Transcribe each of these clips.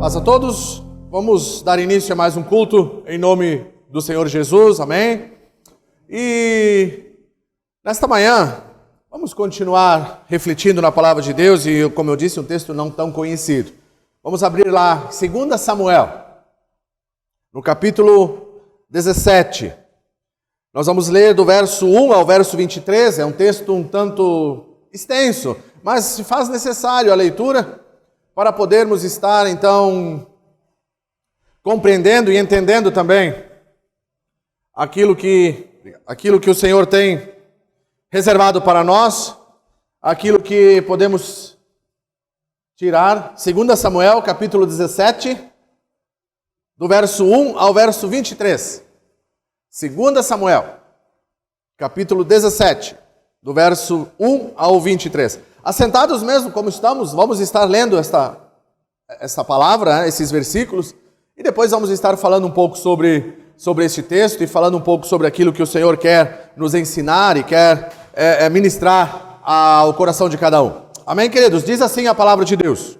Paz a todos. Vamos dar início a mais um culto em nome do Senhor Jesus, amém? E nesta manhã, vamos continuar refletindo na palavra de Deus e, como eu disse, um texto não tão conhecido. Vamos abrir lá, 2 Samuel, no capítulo 17. Nós vamos ler do verso 1 ao verso 23, é um texto um tanto extenso, mas se faz necessário a leitura para podermos estar, então, compreendendo e entendendo também aquilo que o Senhor tem reservado para nós, aquilo que podemos tirar. 2 Samuel, capítulo 17, do verso 1 ao verso 23. 2 Samuel, capítulo 17, do verso 1 ao 23. Assentados mesmo como estamos, vamos estar lendo esta palavra, esses versículos, e depois vamos estar falando um pouco sobre esse texto e falando um pouco sobre aquilo que o Senhor quer nos ensinar e quer ministrar ao coração de cada um. Amém, queridos? Diz assim a palavra de Deus.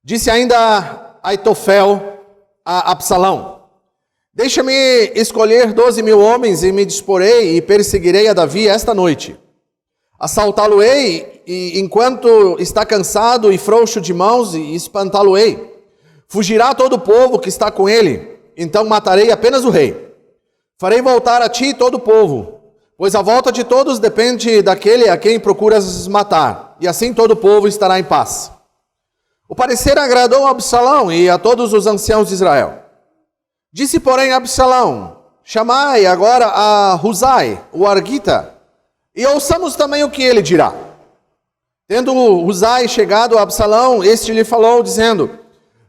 Disse ainda Aitofel a Absalão: deixa-me escolher 12.000 homens e me disporei e perseguirei a Davi esta noite. Assaltá-lo-ei enquanto está cansado e frouxo de mãos e espantá-lo-ei. Fugirá todo o povo que está com ele, então matarei apenas o rei. Farei voltar a ti todo o povo, pois a volta de todos depende daquele a quem procuras matar, e assim todo o povo estará em paz. O parecer agradou a Absalão e a todos os anciãos de Israel. Disse, porém, Absalão: chamai agora a Husai, o argita, e ouçamos também o que ele dirá. Tendo Husai chegado a Absalão, este lhe falou, dizendo: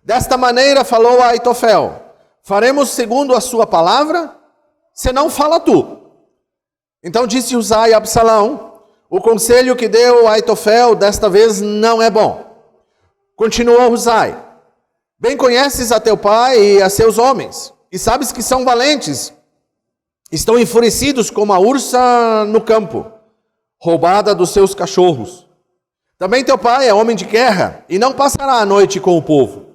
desta maneira falou a Aitofel: faremos segundo a sua palavra, senão fala tu. Então disse Husai a Absalão: o conselho que deu a Aitofel desta vez não é bom. Continuou Husai: bem conheces a teu pai e a seus homens, e sabes que são valentes. Estão enfurecidos como a ursa no campo, roubada dos seus cachorros. Também teu pai é homem de guerra, e não passará a noite com o povo.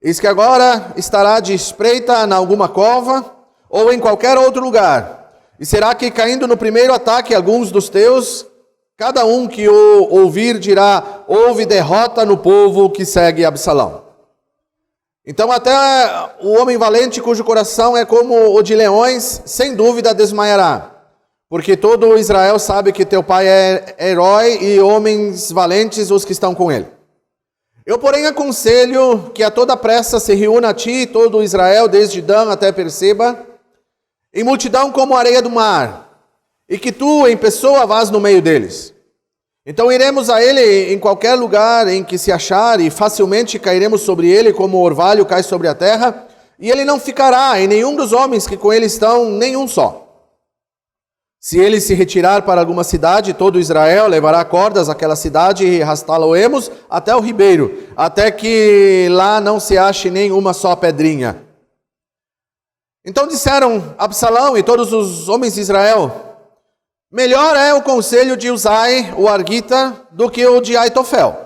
Eis que agora estará de espreita em alguma cova, ou em qualquer outro lugar. E será que, caindo no primeiro ataque alguns dos teus, cada um que o ouvir dirá: houve derrota no povo que segue Absalão. Então até o homem valente cujo coração é como o de leões, sem dúvida desmaiará. Porque todo Israel sabe que teu pai é herói e homens valentes os que estão com ele. Eu, porém, aconselho que a toda pressa se reúna a ti todo Israel, desde Dan até Berseba, em multidão como a areia do mar, e que tu, em pessoa, vás no meio deles. Então iremos a ele em qualquer lugar em que se achar, e facilmente cairemos sobre ele como o orvalho cai sobre a terra, e ele não ficará em nenhum dos homens que com ele estão, nenhum só. Se ele se retirar para alguma cidade, todo Israel levará cordas àquela cidade e arrastá-lo-emos até o ribeiro, até que lá não se ache nenhuma só pedrinha. Então disseram Absalão e todos os homens de Israel: melhor é o conselho de Husai, o argita, do que o de Aitofel.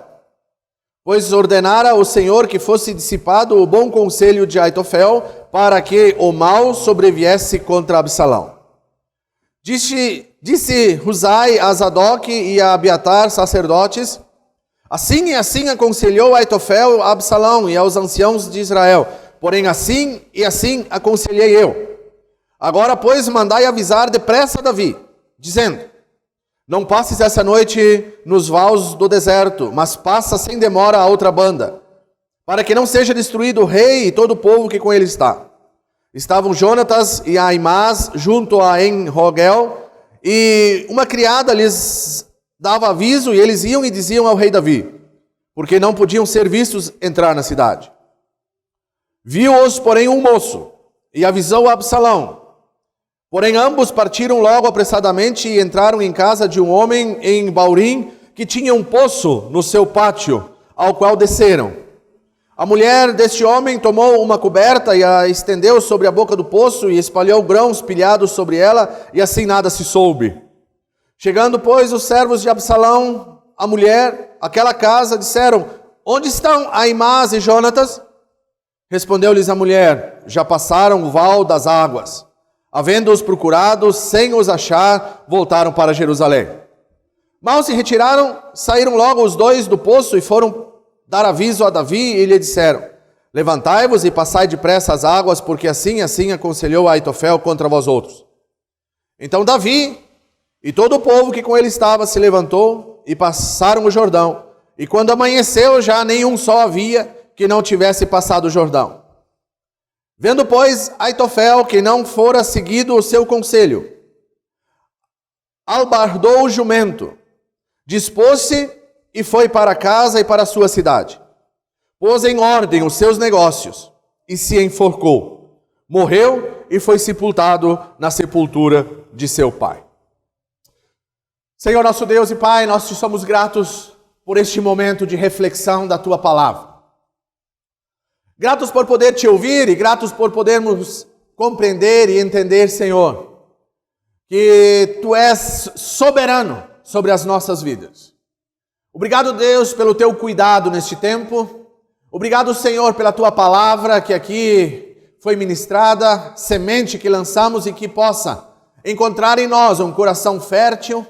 Pois ordenara o Senhor que fosse dissipado o bom conselho de Aitofel, para que o mal sobreviesse contra Absalão. Disse Husai a Zadok e a Abiatar, sacerdotes: assim e assim aconselhou Aitofel a Absalão e aos anciãos de Israel, porém assim e assim aconselhei eu. Agora, pois, mandai avisar depressa Davi, dizendo: não passes essa noite nos vales do deserto, mas passa sem demora a outra banda, para que não seja destruído o rei e todo o povo que com ele está. Estavam Jonatas e Aimás junto a En-Rogel, e uma criada lhes dava aviso, e eles iam e diziam ao rei Davi, porque não podiam ser vistos entrar na cidade. Viu-os, porém, um moço, e avisou a Absalão. Porém, ambos partiram logo apressadamente e entraram em casa de um homem em Baurim, que tinha um poço no seu pátio, ao qual desceram. A mulher deste homem tomou uma coberta e a estendeu sobre a boca do poço e espalhou grãos pilhados sobre ela, e assim nada se soube. Chegando, pois, os servos de Absalão, a mulher, aquela casa, disseram: onde estão Aimás e Jonatas? Respondeu-lhes a mulher: já passaram o val das águas. Havendo-os procurado, sem os achar, voltaram para Jerusalém. Mal se retiraram, saíram logo os dois do poço e foram dar aviso a Davi e lhe disseram: levantai-vos e passai depressa as águas, porque assim aconselhou Aitofel contra vós outros. Então Davi e todo o povo que com ele estava se levantou e passaram o Jordão. E quando amanheceu, já nenhum só havia que não tivesse passado o Jordão. Vendo, pois, Aitofel que não fora seguido o seu conselho, albardou o jumento, dispôs-se e foi para casa e para a sua cidade. Pôs em ordem os seus negócios e se enforcou. Morreu e foi sepultado na sepultura de seu pai. Senhor nosso Deus e Pai, nós te somos gratos por este momento de reflexão da tua palavra. Gratos por poder te ouvir e gratos por podermos compreender e entender, Senhor, que tu és soberano sobre as nossas vidas. Obrigado, Deus, pelo teu cuidado neste tempo. Obrigado, Senhor, pela tua palavra que aqui foi ministrada, semente que lançamos e que possa encontrar em nós um coração fértil,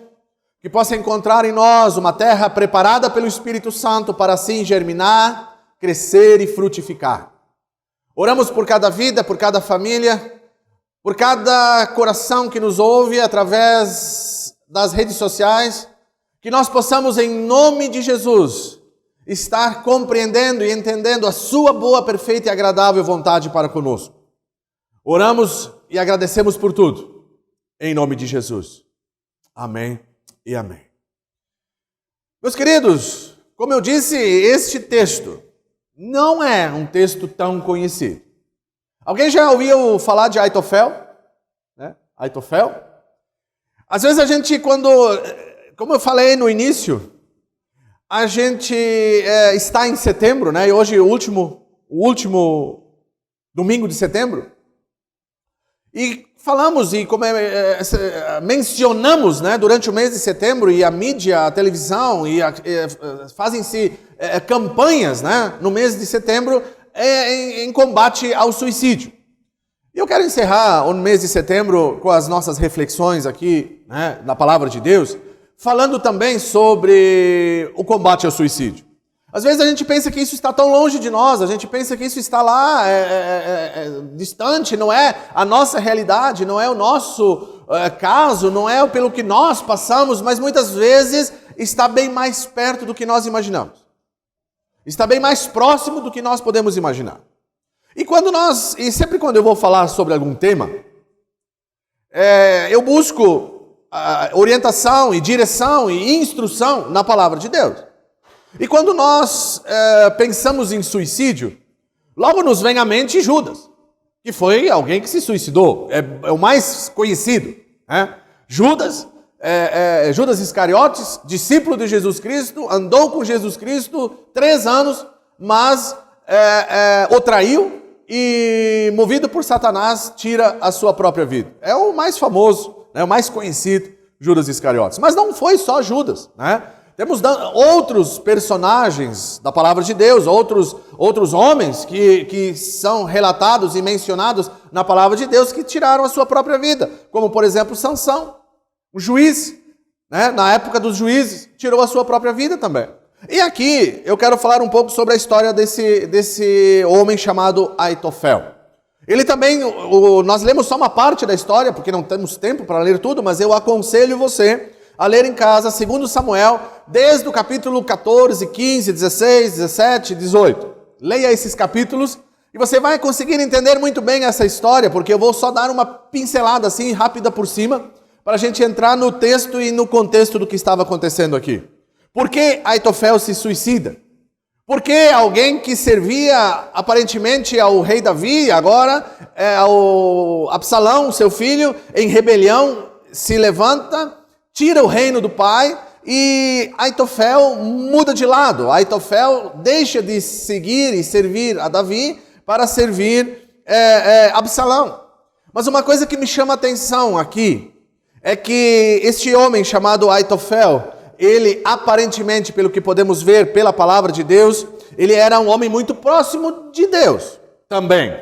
que possa encontrar em nós uma terra preparada pelo Espírito Santo para assim germinar, crescer e frutificar. Oramos por cada vida, por cada família, por cada coração que nos ouve através das redes sociais, que nós possamos, em nome de Jesus, estar compreendendo e entendendo a sua boa, perfeita e agradável vontade para conosco. Oramos e agradecemos por tudo, em nome de Jesus. Amém e amém. Meus queridos, como eu disse, este texto não é um texto tão conhecido. Alguém já ouviu falar de Aitofel? Aitofel? Às vezes a gente, como eu falei no início, a gente está em setembro, né? E hoje o último domingo de setembro. E falamos e mencionamos, né, durante o mês de setembro, e a mídia, a televisão, fazem-se campanhas, né, no mês de setembro em combate ao suicídio. E eu quero encerrar o mês de setembro com as nossas reflexões aqui, né, na Palavra de Deus, falando também sobre o combate ao suicídio. Às vezes a gente pensa que isso está tão longe de nós, a gente pensa que isso está lá, distante, não é a nossa realidade, não é o nosso caso, não é pelo que nós passamos, mas muitas vezes está bem mais perto do que nós imaginamos. Está bem mais próximo do que nós podemos imaginar. E sempre quando eu vou falar sobre algum tema, eu busco orientação e direção e instrução na Palavra de Deus. E quando nós pensamos em suicídio, logo nos vem à mente Judas, que foi alguém que se suicidou, é o mais conhecido. Né? Judas Iscariotes, discípulo de Jesus Cristo, andou com Jesus Cristo 3 anos, mas o traiu e, movido por Satanás, tira a sua própria vida. É o mais famoso, né, o mais conhecido, Judas Iscariotes. Mas não foi só Judas, né? Temos outros personagens da Palavra de Deus, outros homens que são relatados e mencionados na Palavra de Deus que tiraram a sua própria vida, como por exemplo Sansão, o juiz, né, na época dos juízes, tirou a sua própria vida também. E aqui eu quero falar um pouco sobre a história desse homem chamado Aitofel. Ele também, nós lemos só uma parte da história, porque não temos tempo para ler tudo, mas eu aconselho você a ler em casa 2 Samuel, desde o capítulo 14, 15, 16, 17, 18. Leia esses capítulos e você vai conseguir entender muito bem essa história, porque eu vou só dar uma pincelada assim, rápida por cima, para a gente entrar no texto e no contexto do que estava acontecendo aqui. Por que Aitofel se suicida? Por que alguém que servia aparentemente ao rei Davi, agora ao Absalão, seu filho, em rebelião, se levanta, tira o reino do pai e Aitofel muda de lado. Aitofel deixa de seguir e servir a Davi para servir Absalão. Mas uma coisa que me chama a atenção aqui é que este homem chamado Aitofel, ele aparentemente, pelo que podemos ver pela palavra de Deus, ele era um homem muito próximo de Deus também.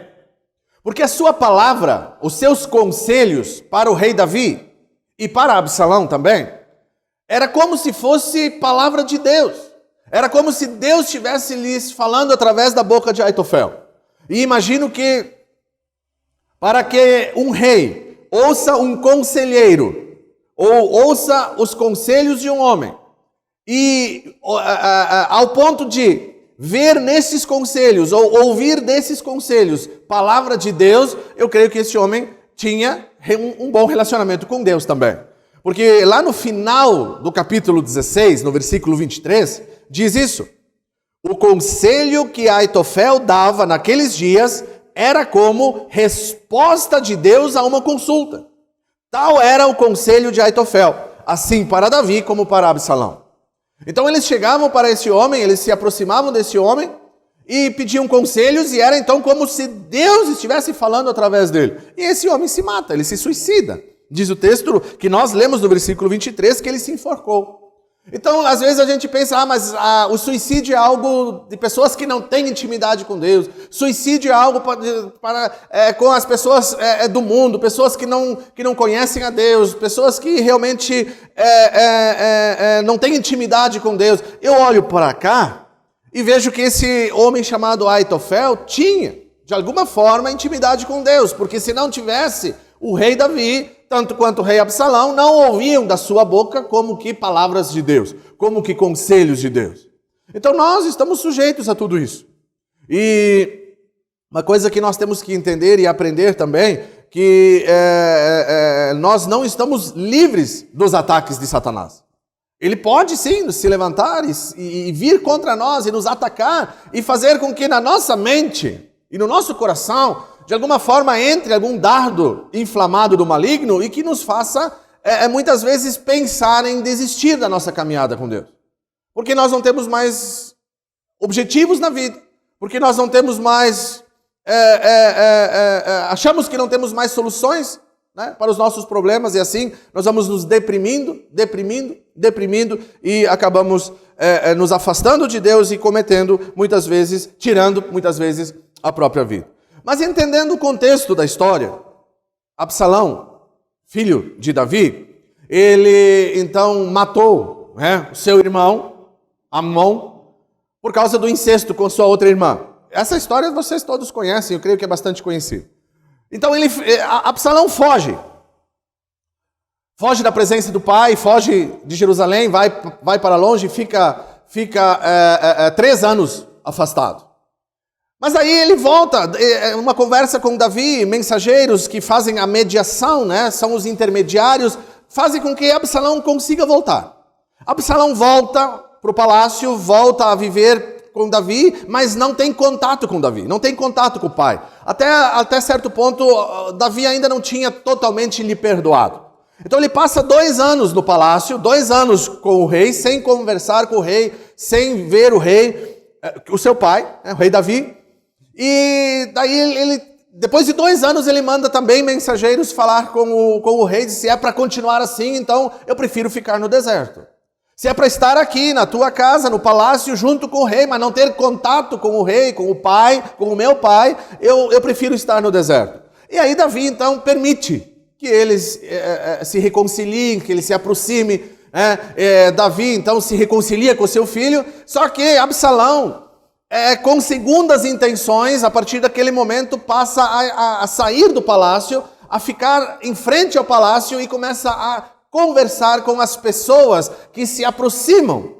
Porque a sua palavra, os seus conselhos para o rei Davi e para Absalão também, era como se fosse palavra de Deus. Era como se Deus estivesse lhes falando através da boca de Aitofel. E imagino que para que um rei ouça um conselheiro, ou ouça os conselhos de um homem, e ao ponto de ver nesses conselhos, ou ouvir desses conselhos, palavra de Deus, eu creio que esse homem tinha um bom relacionamento com Deus também. Porque lá no final do capítulo 16, no versículo 23, diz isso: o conselho que Aitofel dava naqueles dias era como resposta de Deus a uma consulta. Tal era o conselho de Aitofel, assim para Davi como para Absalão. Então eles chegavam para esse homem, eles se aproximavam desse homem e pediam conselhos, e era então como se Deus estivesse falando através dele. E esse homem se mata, ele se suicida. Diz o texto que nós lemos no versículo 23 que ele se enforcou. Então, às vezes a gente pensa, mas o suicídio é algo de pessoas que não têm intimidade com Deus. Suicídio é algo com as pessoas do mundo, pessoas que não conhecem a Deus, pessoas que realmente não têm intimidade com Deus. Eu olho para cá e vejo que esse homem chamado Aitofel tinha, de alguma forma, intimidade com Deus, porque se não tivesse, o rei Davi, tanto quanto o rei Absalão, não ouviam da sua boca como que palavras de Deus, como que conselhos de Deus. Então nós estamos sujeitos a tudo isso. E uma coisa que nós temos que entender e aprender também, que nós não estamos livres dos ataques de Satanás. Ele pode sim se levantar e vir contra nós e nos atacar e fazer com que na nossa mente e no nosso coração, de alguma forma, entre algum dardo inflamado do maligno e que nos faça, muitas vezes, pensar em desistir da nossa caminhada com Deus. Porque nós não temos mais objetivos na vida, porque nós não temos mais, achamos que não temos mais soluções, né, para os nossos problemas, e assim nós vamos nos deprimindo, e acabamos nos afastando de Deus e cometendo, muitas vezes, tirando, muitas vezes, a própria vida. Mas entendendo o contexto da história, Absalão, filho de Davi, ele então matou o seu irmão, Amnon, por causa do incesto com sua outra irmã. Essa história vocês todos conhecem, eu creio que é bastante conhecida. Então Absalão foge da presença do pai, foge de Jerusalém, vai para longe, fica 3 anos afastado. Mas aí ele volta, uma conversa com Davi, mensageiros que fazem a mediação, né? São os intermediários, fazem com que Absalão consiga voltar. Absalão volta para o palácio, volta a viver com Davi, mas não tem contato com Davi, não tem contato com o pai. Até certo ponto, Davi ainda não tinha totalmente lhe perdoado. Então ele passa 2 anos no palácio, 2 anos com o rei, sem conversar com o rei, sem ver o rei, o seu pai, o rei Davi. E daí depois de 2 anos, ele manda também mensageiros falar com o rei, se é para continuar assim, então eu prefiro ficar no deserto. Se é para estar aqui na tua casa, no palácio, junto com o rei, mas não ter contato com o rei, com o pai, com o meu pai, eu prefiro estar no deserto. E aí Davi então permite que eles se reconciliem, que ele se aproxime. Davi então se reconcilia com seu filho, só que Absalão, com segundas intenções, a partir daquele momento passa a sair do palácio, a ficar em frente ao palácio e começa a conversar com as pessoas que se aproximam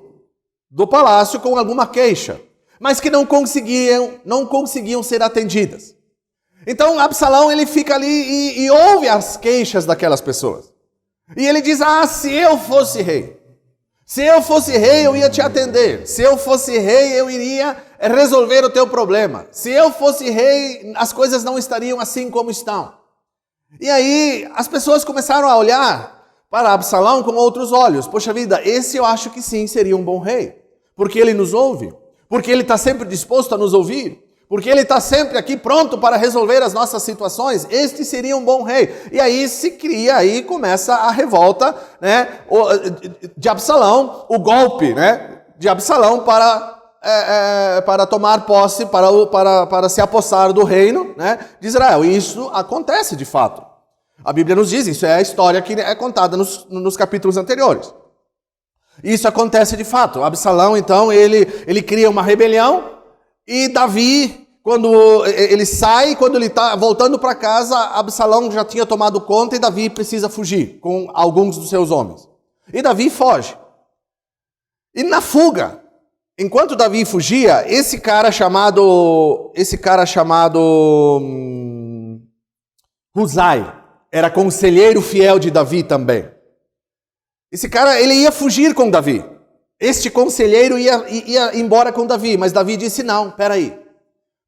do palácio com alguma queixa, mas que não conseguiam ser atendidas. Então Absalão ele fica ali e ouve as queixas daquelas pessoas. E ele diz, se eu fosse rei, eu ia te atender. Se eu fosse rei, eu iria resolver o teu problema. Se eu fosse rei, as coisas não estariam assim como estão. E aí, as pessoas começaram a olhar para Absalão com outros olhos. Poxa vida, esse eu acho que sim, seria um bom rei. Porque ele nos ouve. Porque ele está sempre disposto a nos ouvir. Porque ele está sempre aqui pronto para resolver as nossas situações. Este seria um bom rei. E aí começa a revolta, né, de Absalão, o golpe, né, de Absalão para para tomar posse, para se apossar do reino, né, de Israel. E isso acontece de fato. A Bíblia nos diz, isso é a história que é contada nos capítulos anteriores. Isso acontece de fato. Absalão, então, ele cria uma rebelião, e Davi, quando ele sai, quando ele está voltando para casa, Absalão já tinha tomado conta e Davi precisa fugir com alguns dos seus homens. E Davi foge. E na fuga, enquanto Davi fugia, esse cara chamado Husai, era conselheiro fiel de Davi também. Esse cara, ele ia fugir com Davi. Este conselheiro ia embora com Davi, mas Davi disse, não, peraí,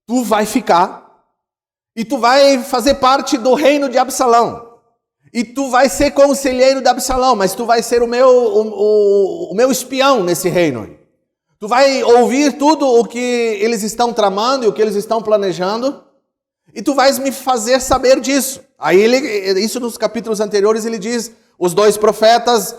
tu vai ficar e tu vai fazer parte do reino de Absalão. E tu vai ser conselheiro de Absalão, mas tu vai ser o meu espião nesse reino. Tu vai ouvir tudo o que eles estão tramando e o que eles estão planejando, e tu vais me fazer saber disso. Aí isso nos capítulos anteriores ele diz, os dois profetas,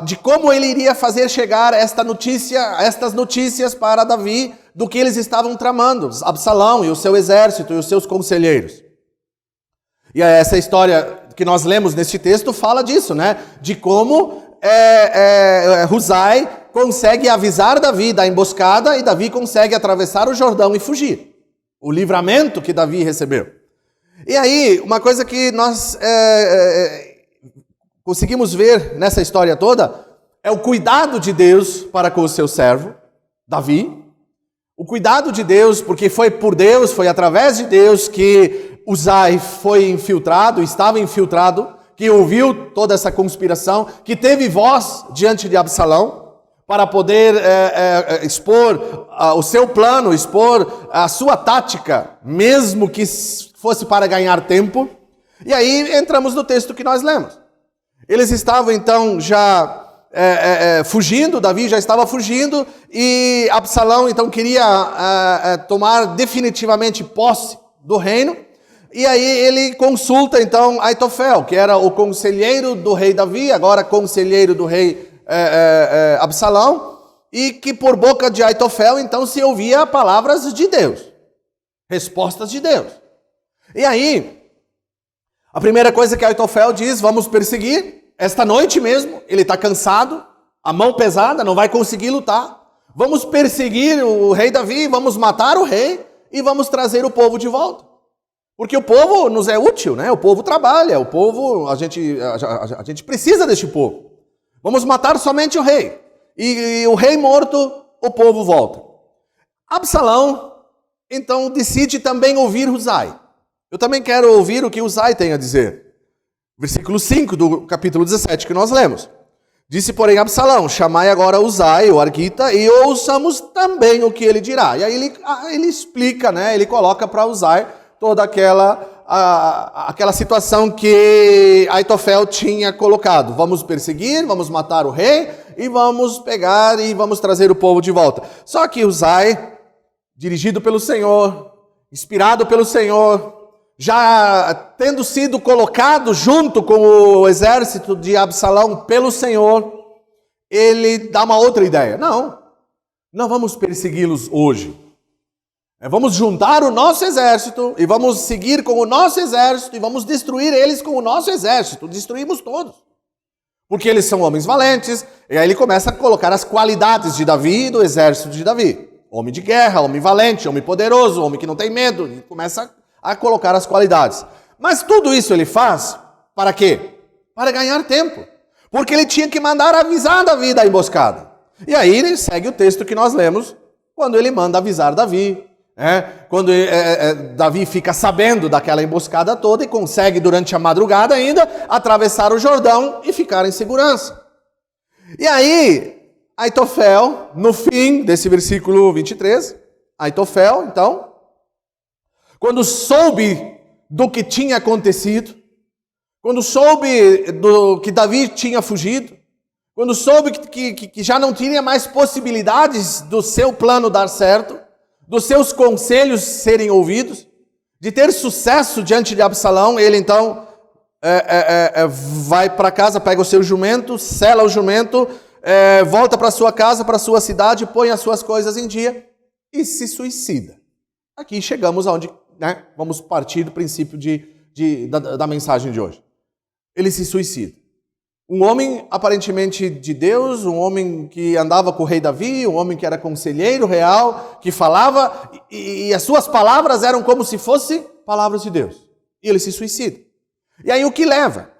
de como ele iria fazer chegar estas notícias para Davi do que eles estavam tramando, Absalão e o seu exército e os seus conselheiros. E essa história que nós lemos neste texto fala disso, né? De como Husai consegue avisar Davi da emboscada e Davi consegue atravessar o Jordão e fugir. O livramento que Davi recebeu. E aí, uma coisa que nós conseguimos ver nessa história toda é o cuidado de Deus para com o seu servo, Davi. O cuidado de Deus, porque foi por Deus, foi através de Deus que Husai foi infiltrado, estava infiltrado, que ouviu toda essa conspiração, que teve voz diante de Absalão para poder expor o seu plano, expor a sua tática, mesmo que fosse para ganhar tempo. E aí entramos no texto que nós lemos. Eles estavam então já fugindo, Davi já estava fugindo, e Absalão então queria tomar definitivamente posse do reino. E aí ele consulta então Aitofel, que era o conselheiro do rei Davi, agora conselheiro do rei Absalão, e que por boca de Aitofel então se ouvia palavras de Deus, respostas de Deus. E aí, a primeira coisa que Aitofel diz, vamos perseguir, esta noite mesmo, ele está cansado, a mão pesada, não vai conseguir lutar, vamos perseguir o rei Davi, vamos matar o rei e vamos trazer o povo de volta. Porque o povo nos é útil, né? O povo trabalha, o povo, a gente precisa deste povo. Vamos matar somente o rei. E o rei morto, o povo volta. Absalão, então, decide também ouvir Husai. Eu também quero ouvir o que Husai tem a dizer. Versículo 5 do capítulo 17 que nós lemos. Disse, porém, Absalão, chamai agora Husai, o arquita, e ouçamos também o que ele dirá. E aí ele explica, né? Ele coloca para Husai toda aquela situação que Aitofel tinha colocado. Vamos perseguir, vamos matar o rei e vamos pegar e vamos trazer o povo de volta. Só que Husai, dirigido pelo Senhor, inspirado pelo Senhor, já tendo sido colocado junto com o exército de Absalão pelo Senhor, ele dá uma outra ideia. Não vamos persegui-los hoje. Vamos juntar o nosso exército e vamos seguir com o nosso exército e vamos destruir eles com o nosso exército. Destruímos todos. Porque eles são homens valentes. E aí ele começa a colocar as qualidades de Davi e do exército de Davi. Homem de guerra, homem valente, homem poderoso, homem que não tem medo. Ele começa a colocar as qualidades. Mas tudo isso ele faz para quê? Para ganhar tempo. Porque ele tinha que mandar avisar Davi da emboscada. E aí ele segue o texto que nós lemos, quando ele manda avisar Davi. Quando Davi fica sabendo daquela emboscada toda e consegue durante a madrugada ainda atravessar o Jordão e ficar em segurança. E aí, Aitofel, no fim desse versículo 23, Aitofel, então, quando soube do que tinha acontecido, quando soube do que Davi tinha fugido, quando soube que já não tinha mais possibilidades do seu plano dar certo, dos seus conselhos serem ouvidos, de ter sucesso diante de Absalão, ele então vai para casa, pega o seu jumento, sela o jumento, volta para sua casa, para sua cidade, põe as suas coisas em dia e se suicida. Aqui chegamos aonde, né, vamos partir do princípio da mensagem de hoje. Ele se suicida. Um homem aparentemente de Deus, um homem que andava com o rei Davi, um homem que era conselheiro real, que falava, e as suas palavras eram como se fossem palavras de Deus. E ele se suicida. E aí o que leva?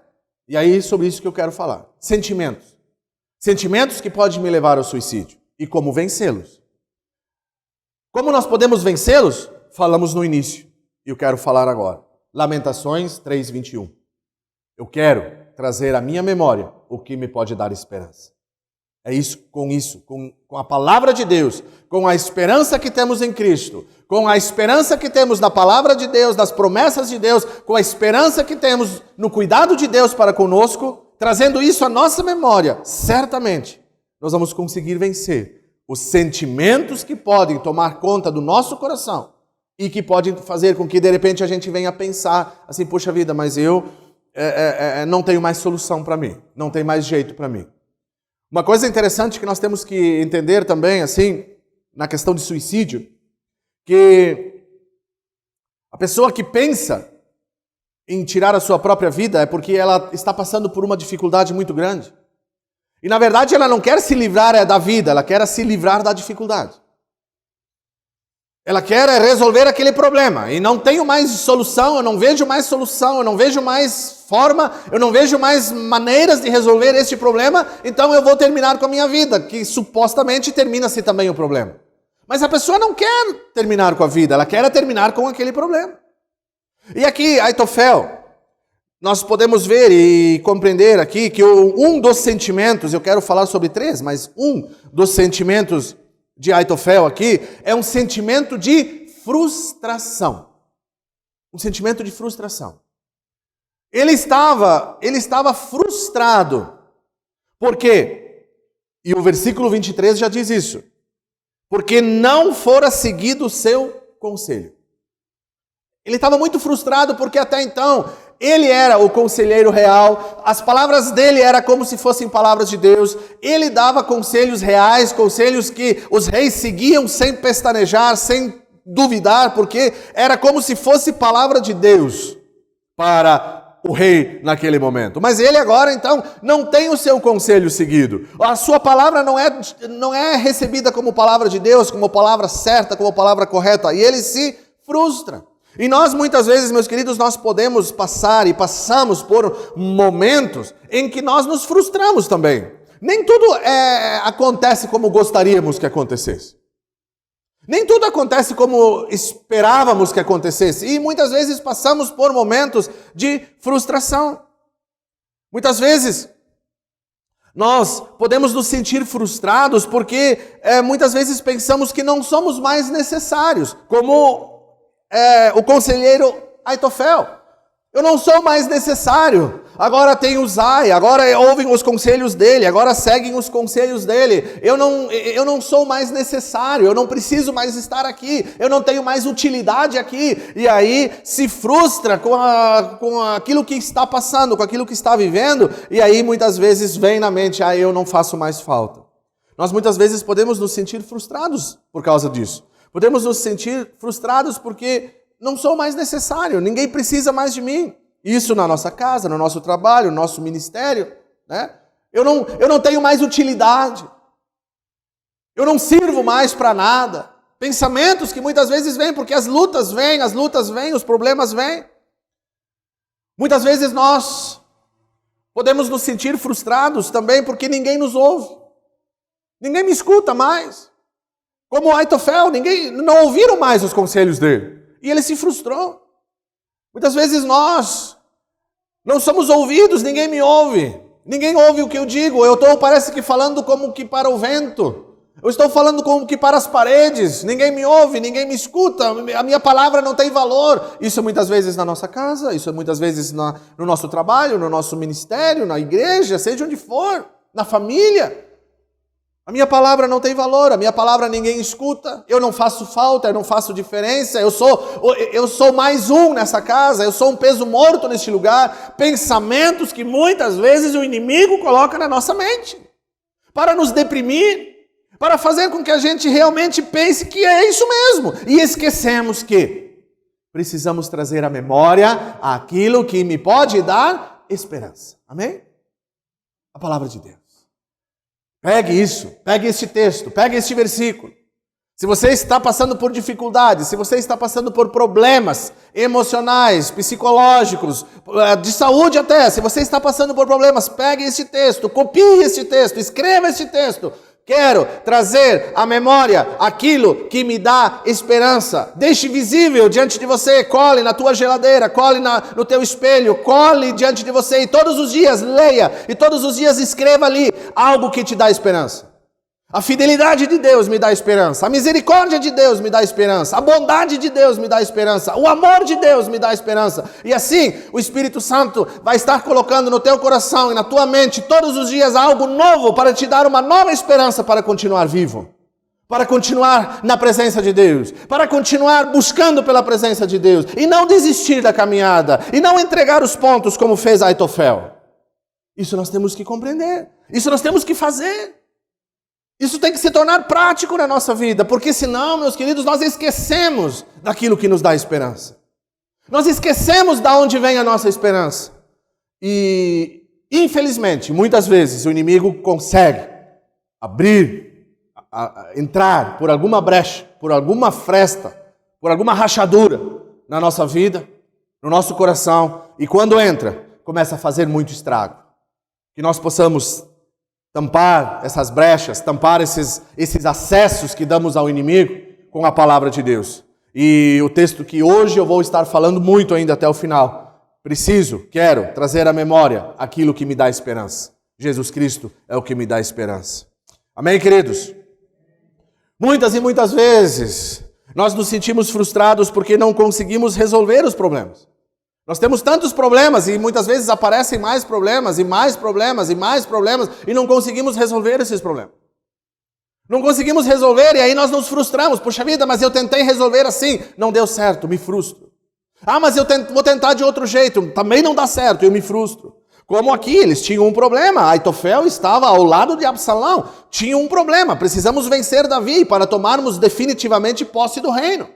E aí sobre isso que eu quero falar. Sentimentos. Sentimentos que podem me levar ao suicídio. E como vencê-los. Como nós podemos vencê-los? Falamos no início. E eu quero falar agora. Lamentações 3:21. Eu quero trazer à minha memória o que me pode dar esperança. É isso, com a palavra de Deus, com a esperança que temos em Cristo, com a esperança que temos na palavra de Deus, nas promessas de Deus, com a esperança que temos no cuidado de Deus para conosco, trazendo isso à nossa memória, certamente nós vamos conseguir vencer os sentimentos que podem tomar conta do nosso coração e que podem fazer com que de repente a gente venha pensar assim, poxa vida, mas eu não tenho mais solução para mim, não tem mais jeito para mim. Uma coisa interessante que nós temos que entender também, assim, na questão de suicídio, que a pessoa que pensa em tirar a sua própria vida é porque ela está passando por uma dificuldade muito grande. E na verdade ela não quer se livrar da vida, ela quer se livrar da dificuldade. Ela quer resolver aquele problema e não tenho mais solução, eu não vejo mais solução, eu não vejo mais forma, eu não vejo mais maneiras de resolver este problema, então eu vou terminar com a minha vida, que supostamente termina-se também o problema. Mas a pessoa não quer terminar com a vida, ela quer terminar com aquele problema. E aqui, Aitofel, nós podemos ver e compreender aqui que um dos sentimentos, eu quero falar sobre 3, mas um dos sentimentos de Aitofel aqui é um sentimento de frustração. Um sentimento de frustração. Ele estava frustrado. Por quê? E o versículo 23 já diz isso. Porque não fora seguido o seu conselho. Ele estava muito frustrado porque até então ele era o conselheiro real, as palavras dele eram como se fossem palavras de Deus, ele dava conselhos reais, conselhos que os reis seguiam sem pestanejar, sem duvidar, porque era como se fosse palavra de Deus para o rei naquele momento. Mas ele agora então não tem o seu conselho seguido, a sua palavra não é recebida como palavra de Deus, como palavra certa, como palavra correta, e ele se frustra. E nós muitas vezes, meus queridos, nós podemos passar e passamos por momentos em que nós nos frustramos também. Nem tudo acontece como gostaríamos que acontecesse. Nem tudo acontece como esperávamos que acontecesse. E muitas vezes passamos por momentos de frustração. Muitas vezes nós podemos nos sentir frustrados porque muitas vezes pensamos que não somos mais necessários, como o conselheiro Aitofel. Eu não sou mais necessário. Agora tem Uzai, agora ouvem os conselhos dele, agora seguem os conselhos dele. Eu não sou mais necessário, eu não preciso mais estar aqui, eu não tenho mais utilidade aqui. E aí se frustra com aquilo que está passando, com aquilo que está vivendo, e aí muitas vezes vem na mente, eu não faço mais falta. Nós muitas vezes podemos nos sentir frustrados por causa disso. Podemos nos sentir frustrados porque não sou mais necessário, ninguém precisa mais de mim. Isso na nossa casa, no nosso trabalho, no nosso ministério, né? Eu não tenho mais utilidade. Eu não sirvo mais para nada. Pensamentos que muitas vezes vêm porque as lutas vêm, os problemas vêm. Muitas vezes nós podemos nos sentir frustrados também porque ninguém nos ouve. Ninguém me escuta mais. Como Aitofel, não ouviram mais os conselhos dele. E ele se frustrou. Muitas vezes nós não somos ouvidos, ninguém me ouve. Ninguém ouve o que eu digo. Eu estou, parece que, falando como que para o vento. Eu estou falando como que para as paredes. Ninguém me ouve, ninguém me escuta. A minha palavra não tem valor. Isso muitas vezes na nossa casa, isso muitas vezes no nosso trabalho, no nosso ministério, na igreja, seja onde for, na família. A minha palavra não tem valor, a minha palavra ninguém escuta, eu não faço falta, eu não faço diferença, eu sou mais um nessa casa, eu sou um peso morto neste lugar. Pensamentos que muitas vezes o inimigo coloca na nossa mente. para nos deprimir, para fazer com que a gente realmente pense que é isso mesmo. E esquecemos que precisamos trazer à memória aquilo que me pode dar esperança. Amém? A palavra de Deus. Pegue isso, pegue esse texto, pegue este versículo. Se você está passando por dificuldades, se você está passando por problemas emocionais, psicológicos, de saúde até, se você está passando por problemas, pegue este texto, copie este texto, escreva este texto. Quero trazer à memória aquilo que me dá esperança. Deixe visível diante de você, cole na tua geladeira, cole no teu espelho, cole diante de você e todos os dias leia e todos os dias escreva ali algo que te dá esperança. A fidelidade de Deus me dá esperança, a misericórdia de Deus me dá esperança, a bondade de Deus me dá esperança, o amor de Deus me dá esperança. E assim, o Espírito Santo vai estar colocando no teu coração e na tua mente todos os dias algo novo para te dar uma nova esperança para continuar vivo, para continuar na presença de Deus, para continuar buscando pela presença de Deus e não desistir da caminhada e não entregar os pontos como fez Aitofel. Isso nós temos que compreender, isso nós temos que fazer. Isso tem que se tornar prático na nossa vida, porque senão, meus queridos, nós esquecemos daquilo que nos dá esperança. Nós esquecemos de onde vem a nossa esperança. E, infelizmente, muitas vezes o inimigo consegue abrir, entrar por alguma brecha, por alguma fresta, por alguma rachadura na nossa vida, no nosso coração. E quando entra, começa a fazer muito estrago. Que nós possamos tampar essas brechas, tampar esses acessos que damos ao inimigo com a palavra de Deus. E o texto que hoje eu vou estar falando muito ainda até o final. Quero trazer à memória aquilo que me dá esperança. Jesus Cristo é o que me dá esperança. Amém, queridos? Muitas e muitas vezes nós nos sentimos frustrados porque não conseguimos resolver os problemas. Nós temos tantos problemas e muitas vezes aparecem mais problemas e mais problemas e mais problemas e não conseguimos resolver esses problemas. Não conseguimos resolver e aí nós nos frustramos. Poxa vida, mas eu tentei resolver assim, não deu certo, me frustro. Ah, mas eu vou tentar de outro jeito, também não dá certo, eu me frustro. Como aqui, eles tinham um problema, Aitofel estava ao lado de Absalão, tinha um problema, precisamos vencer Davi para tomarmos definitivamente posse do reino.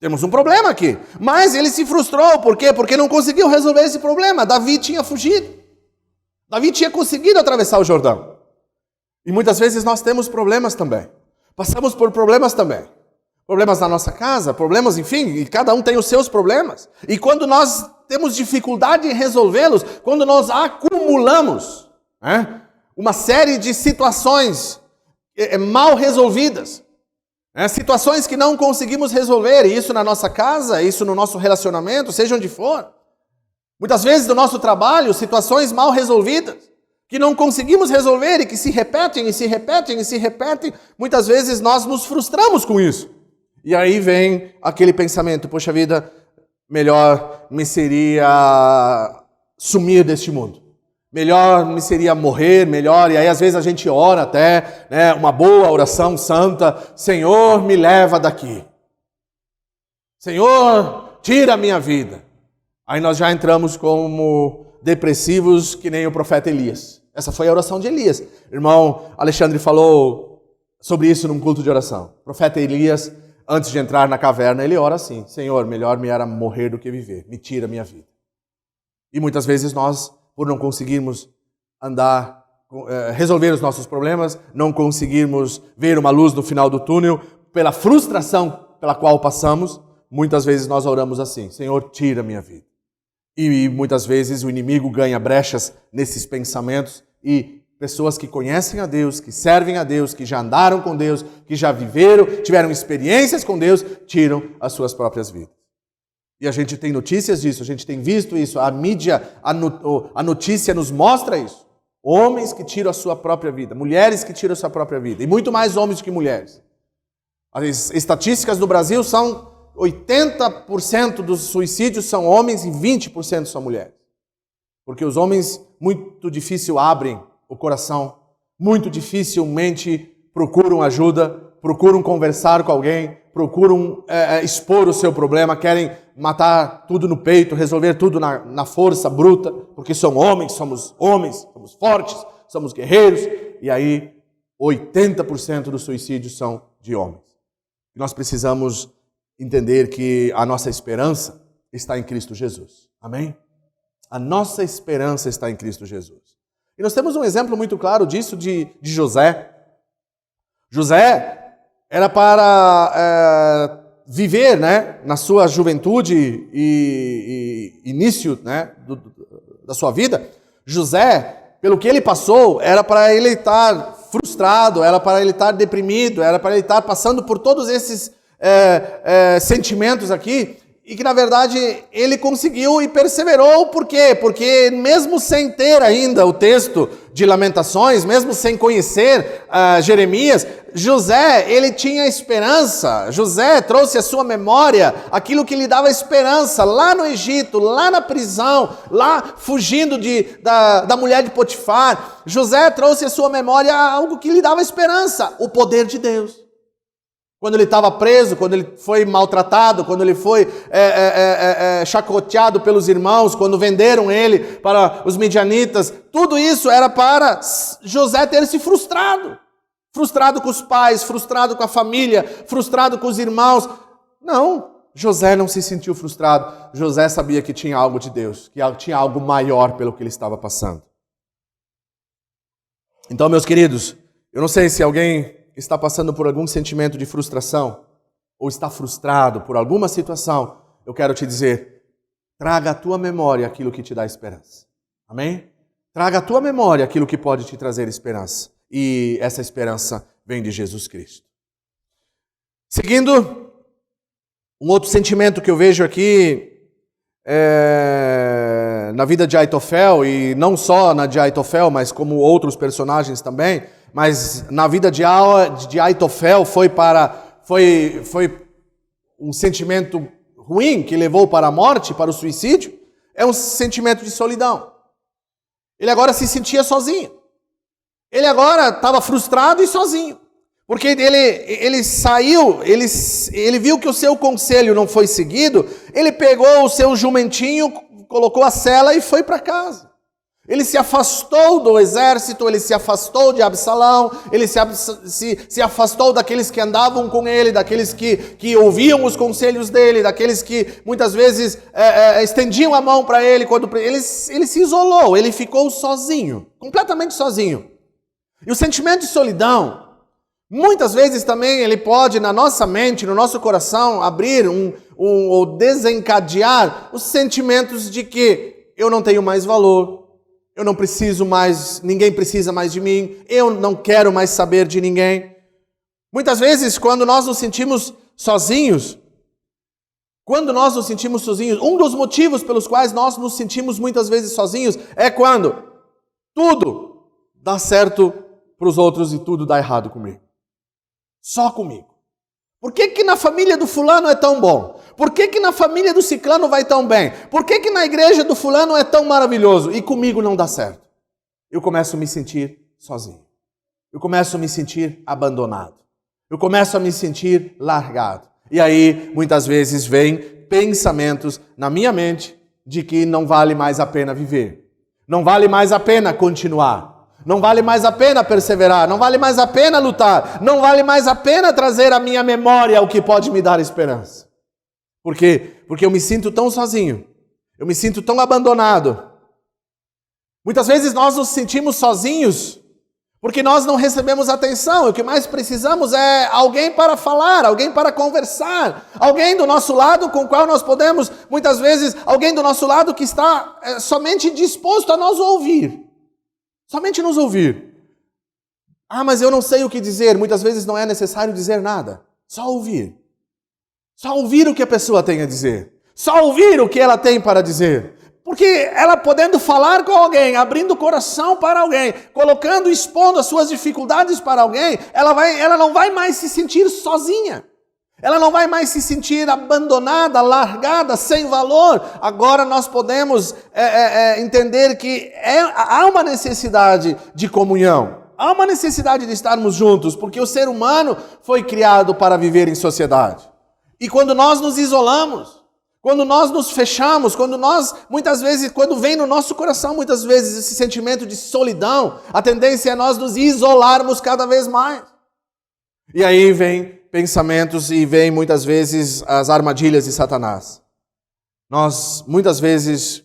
Temos um problema aqui. Mas ele se frustrou. Por quê? Porque não conseguiu resolver esse problema. Davi tinha fugido. Davi tinha conseguido atravessar o Jordão. E muitas vezes nós temos problemas também. Passamos por problemas também. Problemas na nossa casa, problemas, enfim, e cada um tem os seus problemas. E quando nós temos dificuldade em resolvê-los, quando nós acumulamos uma série de situações mal resolvidas, situações que não conseguimos resolver, e isso na nossa casa, isso no nosso relacionamento, seja onde for. Muitas vezes no nosso trabalho, situações mal resolvidas, que não conseguimos resolver e que se repetem e se repetem e se repetem. Muitas vezes nós nos frustramos com isso. E aí vem aquele pensamento, poxa vida, melhor me seria sumir deste mundo. Melhor me seria morrer, melhor, e aí às vezes a gente ora até, uma boa oração santa, Senhor, me leva daqui. Senhor, tira a minha vida. Aí nós já entramos como depressivos que nem o profeta Elias. Essa foi a oração de Elias. O irmão Alexandre falou sobre isso num culto de oração. O profeta Elias, antes de entrar na caverna, ele ora assim, Senhor, melhor me era morrer do que viver, me tira a minha vida. E muitas vezes nós, por não conseguirmos resolver os nossos problemas, não conseguirmos ver uma luz no final do túnel, pela frustração pela qual passamos, muitas vezes nós oramos assim, Senhor, tira a minha vida. E muitas vezes o inimigo ganha brechas nesses pensamentos e pessoas que conhecem a Deus, que servem a Deus, que já andaram com Deus, que já viveram, tiveram experiências com Deus, tiram as suas próprias vidas. E a gente tem notícias disso, a gente tem visto isso, a mídia, a notícia nos mostra isso. Homens que tiram a sua própria vida, mulheres que tiram a sua própria vida, e muito mais homens do que mulheres. As estatísticas do Brasil são 80% dos suicídios são homens e 20% são mulheres. Porque os homens muito difícil abrem o coração, muito dificilmente procuram ajuda, procuram conversar com alguém, procuram expor o seu problema, querem matar tudo no peito, resolver tudo na força bruta, porque são homens, somos fortes, somos guerreiros, E aí 80% dos suicídios são de homens. E nós precisamos entender que a nossa esperança está em Cristo Jesus. Amém? A nossa esperança está em Cristo Jesus. E nós temos um exemplo muito claro disso de José. José era para viver, né, na sua juventude e início, né, da sua vida. José, pelo que ele passou, era para ele estar frustrado, era para ele estar deprimido, era para ele estar passando por todos esses sentimentos aqui, e que na verdade ele conseguiu e perseverou. Por quê? Porque mesmo sem ter ainda o texto de Lamentações, mesmo sem conhecer Jeremias, José, ele tinha esperança. José trouxe à sua memória aquilo que lhe dava esperança lá no Egito, lá na prisão, lá fugindo da mulher de Potifar. José trouxe à sua memória algo que lhe dava esperança, o poder de Deus. Quando ele estava preso, quando ele foi maltratado, quando ele foi chacoteado pelos irmãos, quando venderam ele para os midianitas, tudo isso era para José ter se frustrado. Frustrado com os pais, frustrado com a família, frustrado com os irmãos. Não, José não se sentiu frustrado. José sabia que tinha algo de Deus, que tinha algo maior pelo que ele estava passando. Então, meus queridos, eu não sei se alguém está passando por algum sentimento de frustração, ou está frustrado por alguma situação, eu quero te dizer, traga à tua memória aquilo que te dá esperança. Amém? Traga à tua memória aquilo que pode te trazer esperança. E essa esperança vem de Jesus Cristo. Seguindo, um outro sentimento que eu vejo aqui na vida de Aitofel, e não só na de Aitofel, mas como outros personagens também, mas na vida de Aitofel foi um sentimento ruim que levou para a morte, para o suicídio, é um sentimento de solidão. Ele agora se sentia sozinho. Ele agora estava frustrado e sozinho. Porque ele saiu, ele viu que o seu conselho não foi seguido, ele pegou o seu jumentinho, colocou a sela e foi para casa. Ele se afastou do exército, ele se afastou de Absalão, ele se afastou daqueles que andavam com ele, daqueles que ouviam os conselhos dele, daqueles que muitas vezes estendiam a mão para ele. Ele se isolou, ele ficou sozinho, completamente sozinho. E o sentimento de solidão, muitas vezes também ele pode, na nossa mente, no nosso coração, abrir ou desencadear os sentimentos de que eu não tenho mais valor, eu não preciso mais, ninguém precisa mais de mim, eu não quero mais saber de ninguém. Muitas vezes, quando nós nos sentimos sozinhos, um dos motivos pelos quais nós nos sentimos muitas vezes sozinhos é quando tudo dá certo para os outros e tudo dá errado comigo. Só comigo. Por que na família do fulano é tão bom? Por que na família do ciclano vai tão bem? Por que na igreja do fulano é tão maravilhoso e comigo não dá certo? Eu começo a me sentir sozinho. Eu começo a me sentir abandonado. Eu começo a me sentir largado. E aí, muitas vezes, vem pensamentos na minha mente de que não vale mais a pena viver. Não vale mais a pena continuar. Não vale mais a pena perseverar, não vale mais a pena lutar, não vale mais a pena trazer à minha memória o que pode me dar esperança. Por quê? Porque eu me sinto tão sozinho, eu me sinto tão abandonado. Muitas vezes nós nos sentimos sozinhos porque nós não recebemos atenção, e o que mais precisamos é alguém para falar, alguém para conversar, alguém do nosso lado com o qual nós podemos, muitas vezes, alguém do nosso lado que está somente disposto a nos ouvir. Somente nos ouvir. Ah, mas eu não sei o que dizer. Muitas vezes não é necessário dizer nada. Só ouvir. Só ouvir o que a pessoa tem a dizer. Só ouvir o que ela tem para dizer. Porque ela podendo falar com alguém, abrindo o coração para alguém, colocando, expondo as suas dificuldades para alguém, ela não vai mais se sentir sozinha. Ela não vai mais se sentir abandonada, largada, sem valor. Agora nós podemos entender que há uma necessidade de comunhão. Há uma necessidade de estarmos juntos, porque o ser humano foi criado para viver em sociedade. E quando nós nos isolamos, Quando nós nos fechamos, muitas vezes, quando vem no nosso coração, muitas vezes, esse sentimento de solidão, a tendência é nós nos isolarmos cada vez mais. E aí vem pensamentos e vem muitas vezes as armadilhas de Satanás. Nós, muitas vezes,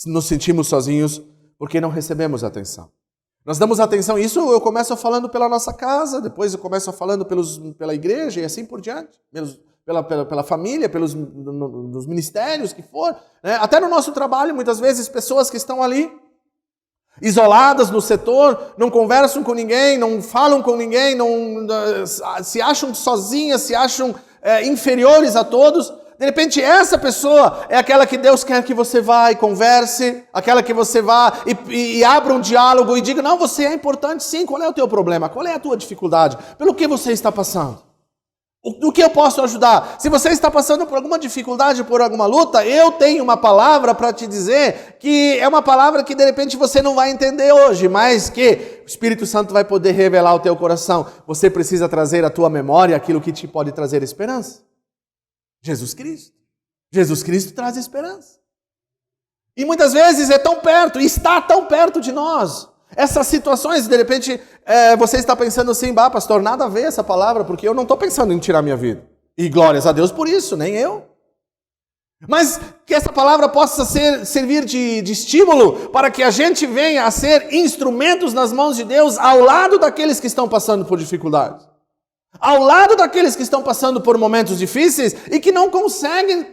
nos sentimos sozinhos porque não recebemos atenção. Nós damos atenção, isso eu começo falando pela nossa casa, depois eu começo falando pela igreja e assim por diante, pela família, nos ministérios que for, né? Até no nosso trabalho, muitas vezes, pessoas que estão ali, isoladas no setor, não conversam com ninguém, não falam com ninguém, se acham sozinhas, se acham inferiores a todos. De repente, essa pessoa é aquela que Deus quer que você vá e converse, aquela que você vá e abra um diálogo e diga, não, você é importante sim, qual é o teu problema? Qual é a tua dificuldade? Pelo que você está passando? O que eu posso ajudar? Se você está passando por alguma dificuldade, por alguma luta, eu tenho uma palavra para te dizer que é uma palavra que de repente você não vai entender hoje, mas que o Espírito Santo vai poder revelar ao teu coração. Você precisa trazer à tua memória aquilo que te pode trazer esperança. Jesus Cristo. Jesus Cristo traz esperança. E muitas vezes é tão perto, está tão perto de nós. Essas situações, de repente, você está pensando assim, pastor, nada a ver essa palavra, porque eu não estou pensando em tirar minha vida. E glórias a Deus por isso, nem eu. Mas que essa palavra possa servir de estímulo para que a gente venha a ser instrumentos nas mãos de Deus ao lado daqueles que estão passando por dificuldades. Ao lado daqueles que estão passando por momentos difíceis e que não conseguem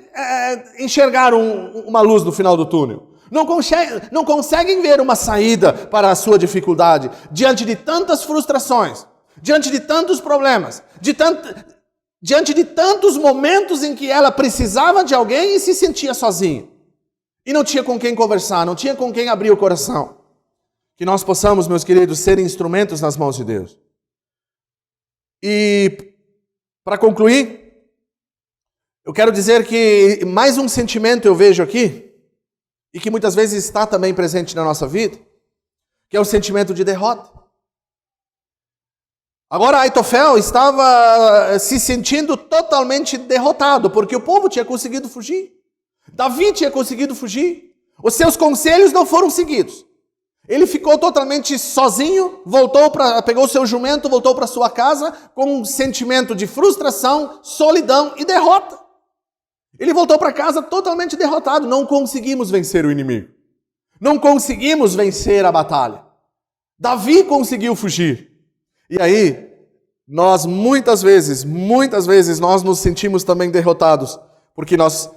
enxergar uma luz no final do túnel. Não conseguem ver uma saída para a sua dificuldade, diante de tantas frustrações, diante de tantos problemas, diante de tantos momentos em que ela precisava de alguém e se sentia sozinha. E não tinha com quem conversar, não tinha com quem abrir o coração. Que nós possamos, meus queridos, ser instrumentos nas mãos de Deus. E, para concluir, eu quero dizer que mais um sentimento eu vejo aqui, e que muitas vezes está também presente na nossa vida, que é o sentimento de derrota. Agora, Aitofel estava se sentindo totalmente derrotado, porque o povo tinha conseguido fugir. Davi tinha conseguido fugir. Os seus conselhos não foram seguidos. Ele ficou totalmente sozinho, pegou seu jumento, voltou para sua casa com um sentimento de frustração, solidão e derrota. Ele voltou para casa totalmente derrotado. Não conseguimos vencer o inimigo. Não conseguimos vencer a batalha. Davi conseguiu fugir. E aí, nós muitas vezes, nós nos sentimos também derrotados, porque nós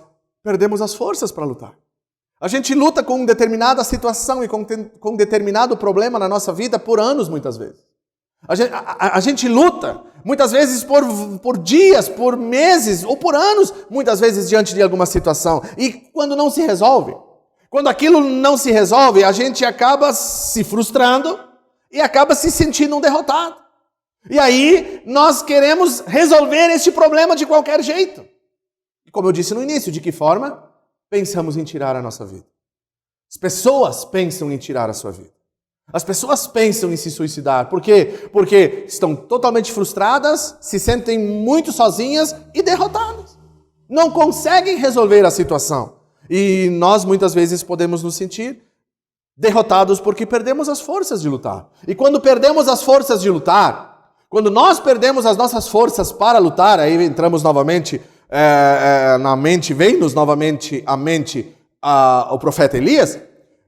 perdemos as forças para lutar. A gente luta com determinada situação e com determinado problema na nossa vida por anos, muitas vezes. A gente luta, muitas vezes por dias, por meses ou por anos, muitas vezes diante de alguma situação. E quando não se resolve, quando aquilo não se resolve, a gente acaba se frustrando e acaba se sentindo um derrotado. E aí nós queremos resolver este problema de qualquer jeito. E como eu disse no início, de que forma? Pensamos em tirar a nossa vida. As pessoas pensam em tirar a sua vida. As pessoas pensam em se suicidar. Por quê? Porque estão totalmente frustradas, se sentem muito sozinhas e derrotadas. Não conseguem resolver a situação. E nós muitas vezes podemos nos sentir derrotados porque perdemos as forças de lutar. E quando perdemos as forças de lutar, quando nós perdemos as nossas forças para lutar, aí entramos novamente na mente, vem-nos novamente à mente o profeta Elias,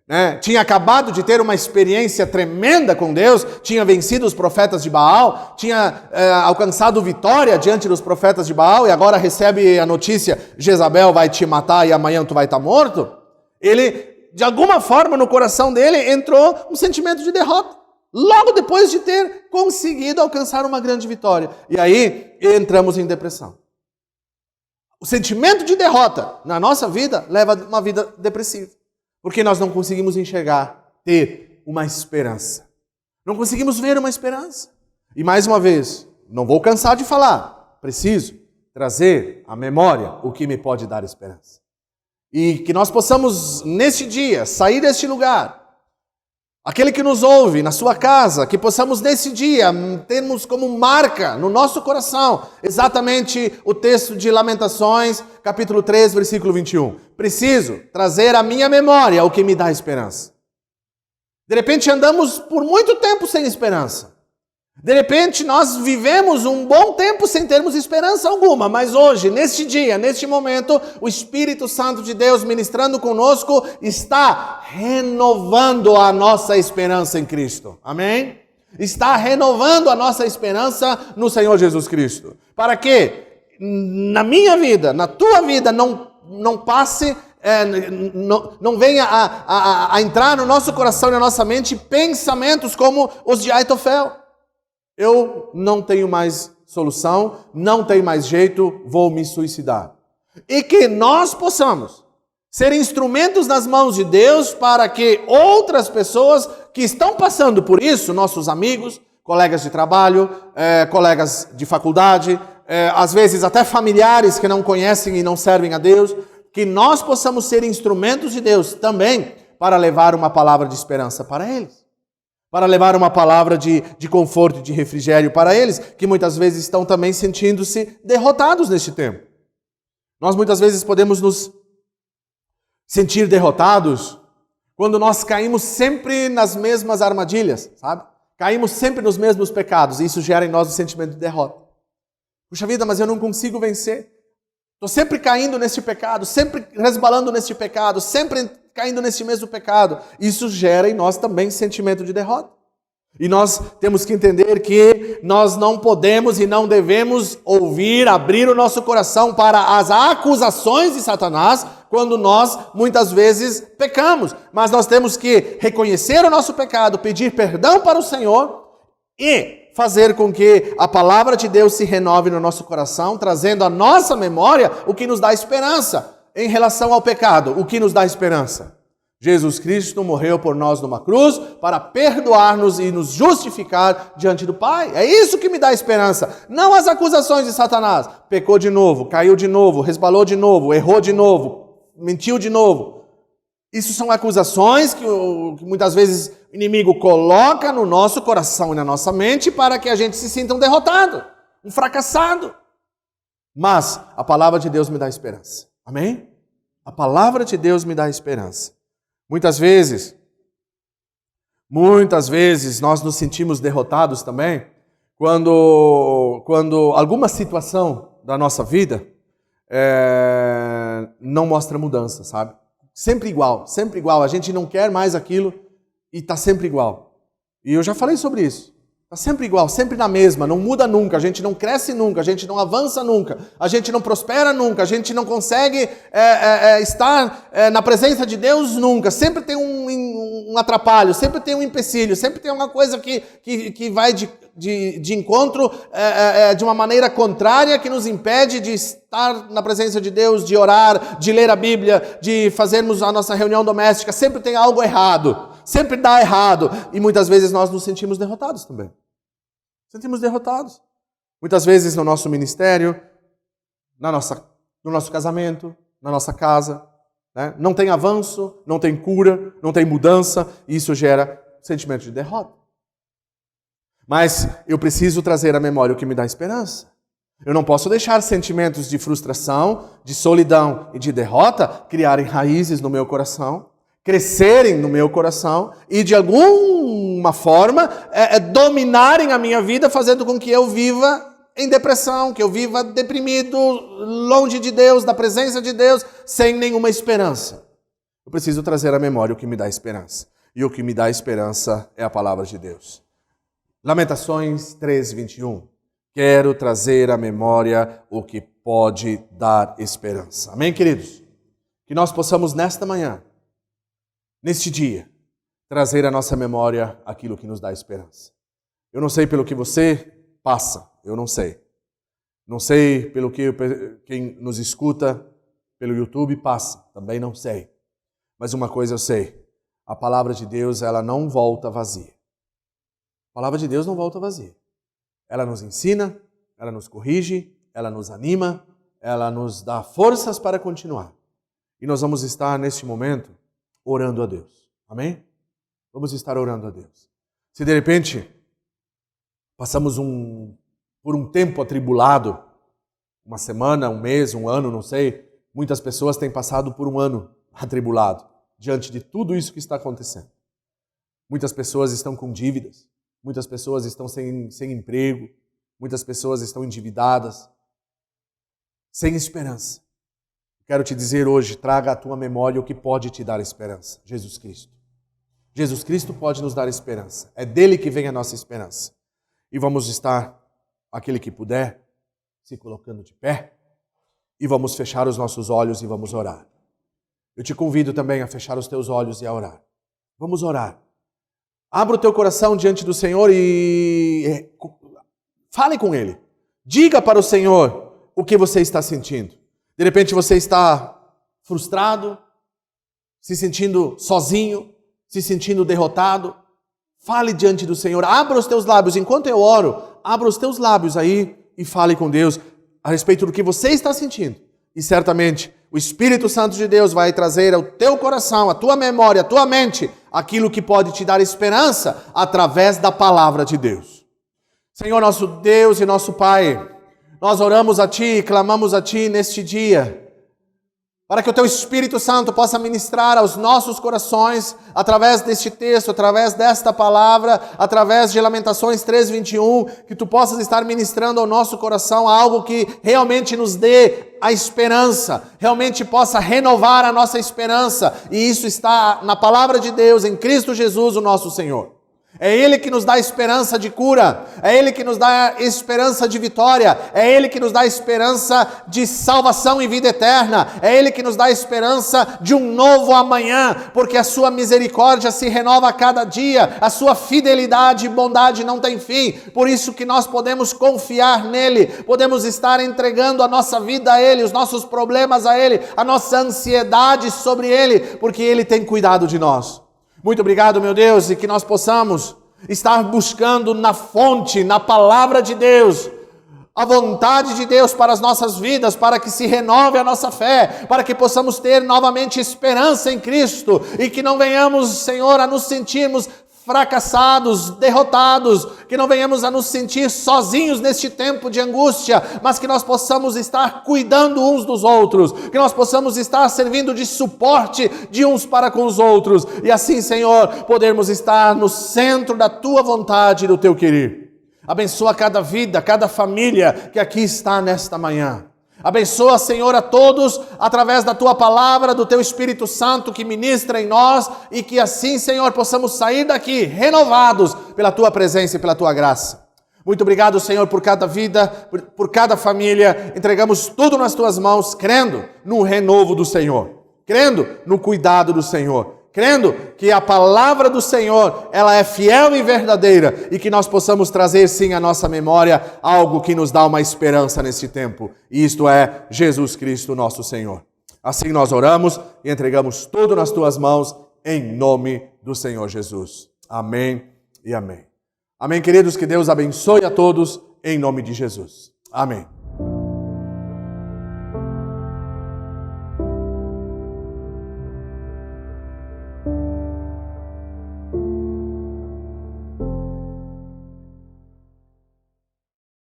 né? Tinha acabado de ter uma experiência tremenda com Deus, tinha vencido os profetas de Baal, tinha alcançado vitória diante dos profetas de Baal e agora recebe a notícia, Jezabel vai te matar e amanhã tu vai estar morto. Ele, de alguma forma, no coração dele entrou um sentimento de derrota, logo depois de ter conseguido alcançar uma grande vitória. E aí entramos em depressão. O sentimento de derrota na nossa vida leva a uma vida depressiva. Porque nós não conseguimos enxergar, ter uma esperança. Não conseguimos ver uma esperança. E mais uma vez, não vou cansar de falar, preciso trazer à memória o que me pode dar esperança. E que nós possamos, neste dia, sair deste lugar. Aquele que nos ouve na sua casa, que possamos nesse dia termos como marca no nosso coração exatamente o texto de Lamentações, capítulo 3, versículo 21. Preciso trazer à minha memória o que me dá esperança. De repente andamos por muito tempo sem esperança. De repente nós vivemos um bom tempo sem termos esperança alguma, mas hoje, neste dia, neste momento, o Espírito Santo de Deus ministrando conosco está renovando a nossa esperança em Cristo. Amém? Está renovando a nossa esperança no Senhor Jesus Cristo. Para que na minha vida, na tua vida, não passe, não venha a entrar no nosso coração e na nossa mente pensamentos como os de Aitofel. Eu não tenho mais solução, não tenho mais jeito, vou me suicidar. E que nós possamos ser instrumentos nas mãos de Deus para que outras pessoas que estão passando por isso, nossos amigos, colegas de trabalho, colegas de faculdade, às vezes até familiares que não conhecem e não servem a Deus, que nós possamos ser instrumentos de Deus também para levar uma palavra de esperança para eles. Para levar uma palavra de conforto e de refrigério para eles, que muitas vezes estão também sentindo-se derrotados neste tempo. Nós muitas vezes podemos nos sentir derrotados quando nós caímos sempre nas mesmas armadilhas, sabe? Caímos sempre nos mesmos pecados e isso gera em nós o sentimento de derrota. Puxa vida, mas eu não consigo vencer. Estou sempre caindo nesse pecado, sempre resbalando nesse pecado, sempre caindo nesse mesmo pecado. Isso gera em nós também sentimento de derrota. E nós temos que entender que nós não podemos e não devemos abrir o nosso coração para as acusações de Satanás quando nós muitas vezes pecamos. Mas nós temos que reconhecer o nosso pecado, pedir perdão para o Senhor e fazer com que a palavra de Deus se renove no nosso coração, trazendo à nossa memória o que nos dá esperança em relação ao pecado. O que nos dá esperança? Jesus Cristo morreu por nós numa cruz para perdoar-nos e nos justificar diante do Pai. É isso que me dá esperança, não as acusações de Satanás. Pecou de novo, caiu de novo, resbalou de novo, errou de novo, mentiu de novo. Isso são acusações que muitas vezes o inimigo coloca no nosso coração e na nossa mente para que a gente se sinta um derrotado, um fracassado. Mas a palavra de Deus me dá esperança. Amém? A palavra de Deus me dá esperança. Muitas vezes nós nos sentimos derrotados também quando alguma situação da nossa vida não mostra mudança, sabe? Sempre igual. A gente não quer mais aquilo e está sempre igual. E eu já falei sobre isso. Está sempre igual, sempre na mesma, não muda nunca, a gente não cresce nunca, a gente não avança nunca, a gente não prospera nunca, a gente não consegue estar na presença de Deus nunca. Sempre tem um atrapalho, sempre tem um empecilho, sempre tem uma coisa que vai de encontro de uma maneira contrária que nos impede de estar na presença de Deus, de orar, de ler a Bíblia, de fazermos a nossa reunião doméstica. Sempre tem algo errado. Sempre dá errado. E muitas vezes nós nos sentimos derrotados também. Sentimos derrotados. Muitas vezes no nosso ministério, no nosso casamento, na nossa casa. Né? Não tem avanço, não tem cura, não tem mudança. E isso gera sentimento de derrota. Mas eu preciso trazer à memória o que me dá esperança. Eu não posso deixar sentimentos de frustração, de solidão e de derrota criarem raízes no meu coração, crescerem no meu coração e de alguma forma dominarem a minha vida, fazendo com que eu viva em depressão, que eu viva deprimido, longe de Deus, da presença de Deus, sem nenhuma esperança. Eu preciso trazer à memória o que me dá esperança. E o que me dá esperança é a palavra de Deus. Lamentações 3:21. Quero trazer à memória o que pode dar esperança. Amém, queridos? Que nós possamos nesta manhã, neste dia, trazer à nossa memória aquilo que nos dá esperança. Eu não sei pelo que você passa, eu não sei. Não sei pelo que quem nos escuta pelo YouTube passa, também não sei. Mas uma coisa eu sei, a palavra de Deus, ela não volta vazia. A palavra de Deus não volta vazia. Ela nos ensina, ela nos corrige, ela nos anima, ela nos dá forças para continuar. E nós vamos estar neste momento orando a Deus. Amém? Vamos estar orando a Deus. Se de repente passamos por um tempo atribulado, uma semana, um mês, um ano, não sei, muitas pessoas têm passado por um ano atribulado diante de tudo isso que está acontecendo. Muitas pessoas estão com dívidas, muitas pessoas estão sem emprego, muitas pessoas estão endividadas, sem esperança. Quero te dizer hoje, traga à tua memória o que pode te dar esperança: Jesus Cristo. Jesus Cristo pode nos dar esperança. É dele que vem a nossa esperança. E vamos estar, aquele que puder, se colocando de pé, e vamos fechar os nossos olhos e vamos orar. Eu te convido também a fechar os teus olhos e a orar. Vamos orar. Abra o teu coração diante do Senhor e fale com Ele. Diga para o Senhor o que você está sentindo. De repente você está frustrado, se sentindo sozinho, se sentindo derrotado. Fale diante do Senhor. Abra os teus lábios. Enquanto eu oro, abra os teus lábios aí e fale com Deus a respeito do que você está sentindo. E certamente o Espírito Santo de Deus vai trazer ao teu coração, à tua memória, à tua mente, aquilo que pode te dar esperança através da palavra de Deus. Senhor, nosso Deus e nosso Pai, nós oramos a Ti e clamamos a Ti neste dia, para que o Teu Espírito Santo possa ministrar aos nossos corações, através deste texto, através desta palavra, através de Lamentações 3:21, que Tu possas estar ministrando ao nosso coração algo que realmente nos dê a esperança, realmente possa renovar a nossa esperança, e isso está na palavra de Deus, em Cristo Jesus, o nosso Senhor. É Ele que nos dá esperança de cura, é Ele que nos dá esperança de vitória, é Ele que nos dá esperança de salvação e vida eterna, é Ele que nos dá esperança de um novo amanhã, porque a sua misericórdia se renova a cada dia, a sua fidelidade e bondade não tem fim, por isso que nós podemos confiar nele, podemos estar entregando a nossa vida a Ele, os nossos problemas a Ele, a nossa ansiedade sobre Ele, porque Ele tem cuidado de nós. Muito obrigado, meu Deus, e que nós possamos estar buscando na fonte, na palavra de Deus, a vontade de Deus para as nossas vidas, para que se renove a nossa fé, para que possamos ter novamente esperança em Cristo e que não venhamos, Senhor, a nos sentirmos fracassados, derrotados, que não venhamos a nos sentir sozinhos neste tempo de angústia, mas que nós possamos estar cuidando uns dos outros, que nós possamos estar servindo de suporte de uns para com os outros, e assim, Senhor, podermos estar no centro da Tua vontade e do Teu querer. Abençoa cada vida, cada família que aqui está nesta manhã. Abençoa, Senhor, a todos através da Tua palavra, do Teu Espírito Santo que ministra em nós e que assim, Senhor, possamos sair daqui renovados pela Tua presença e pela Tua graça. Muito obrigado, Senhor, por cada vida, por cada família. Entregamos tudo nas Tuas mãos, crendo no renovo do Senhor, crendo no cuidado do Senhor, crendo que a palavra do Senhor, ela é fiel e verdadeira e que nós possamos trazer sim à nossa memória algo que nos dá uma esperança nesse tempo. E isto é Jesus Cristo, nosso Senhor. Assim nós oramos e entregamos tudo nas Tuas mãos em nome do Senhor Jesus. Amém e amém. Amém, queridos, que Deus abençoe a todos em nome de Jesus. Amém.